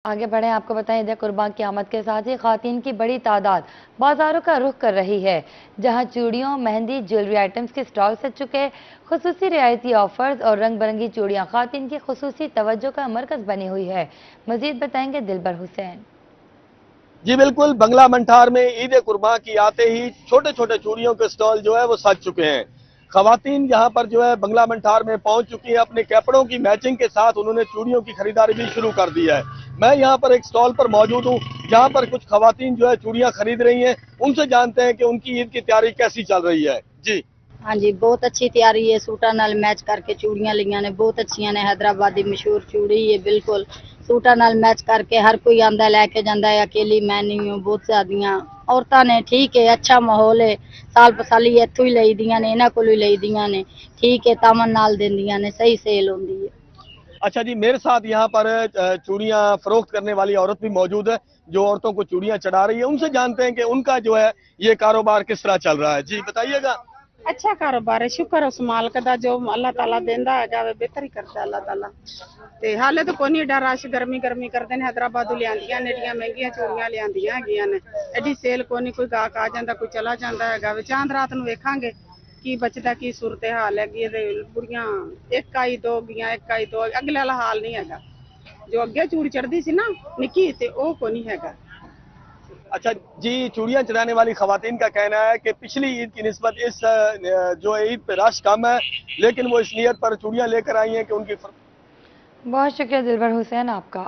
आगे बढ़े आपको बताएं, ईद कुर्बान की आमद के साथ ही खातन की बड़ी तादाद बाजारों का रुख कर रही है, जहां चूड़ियों, मेहंदी, ज्वेलरी आइटम्स के स्टॉल सज चुके। खुसूसी रियायती ऑफर्स और रंग बिरंगी चूड़ियां खातन की खुसूसी तवज्जो का मरकज बनी हुई है। मजीद बताएंगे दिलबर हुसैन। जी बिल्कुल, बंगला मंठार में ईद कुर्बान की आते ही छोटे छोटे चूड़ियों के स्टॉल जो है वो सज चुके हैं। खवातीन यहाँ पर जो है बंगला मंठार में पहुंच चुकी हैं। अपने कपड़ों की मैचिंग के साथ उन्होंने चूड़ियों की खरीदारी भी शुरू कर दी है। मैं यहाँ पर एक स्टॉल पर मौजूद हूँ, जहाँ पर कुछ खवातीन जो है चूड़ियां खरीद रही हैं। उनसे जानते हैं कि उनकी ईद की तैयारी कैसी चल रही है। जी हाँ जी, बहुत अच्छी तैयारी है। सूटा नाल मैच करके चूड़ियां लिया ने, बहुत अच्छिया ने। हैदराबादी मशहूर चूड़ी है, बिल्कुल सूटा नाल मैच करके हर कोई आंदा लैके जाता है। अकेली मैं नहीं हूँ, बहुत ज्यादा औरतां ने। ठीक है, अच्छा माहौल है। साल पसाली इत्थों ही लई दियां ने, इन्हां कोलों ही लई दियां ने। ठीक है, तामन नाल देंदियां ने, सही सेल होंदी है। अच्छा जी, मेरे साथ यहाँ पर चूड़ियां फरोख्त करने वाली औरत भी मौजूद है, जो औरतों को चूड़ियां चढ़ा रही है। उनसे जानते हैं कि उनका जो है ये कारोबार किस तरह चल रहा है। जी बताइएगा। अच्छा कारोबार है, शुक्र उस मालिक दा, जो अल्लाह ताला देंदा है जावे बेहतर ही करता अल्लाह ताला। ते हाले तो कोई एडा रश गर्मी गर्मी करते हैं। हैदराबादों लियांदियां ने, एडियां महंगियां चूड़ियां लियांदियां हैगियां ने। एडी सेल कोई कोई गाहक आ जाता, कोई चला जाता है। चांद रात नूं वेखांगे की बचदा, की सूरत हाल हैगी। बुढ़ियां एक आई दो गईयां, एक आई दो, अगले वाला हाल नहीं हैगा। जो अगे चूड़ी चढ़दी सी ना निक्की, ते ओह कोई नहीं हैगा। अच्छा जी, चूड़ियां चढ़ाने वाली खवातीन का कहना है कि पिछली ईद की निस्बत इस जो ईद पे रश कम है, लेकिन वो इस नियत पर चूड़ियां लेकर आई हैं कि उनकी। बहुत शुक्रिया दिलबर हुसैन आपका।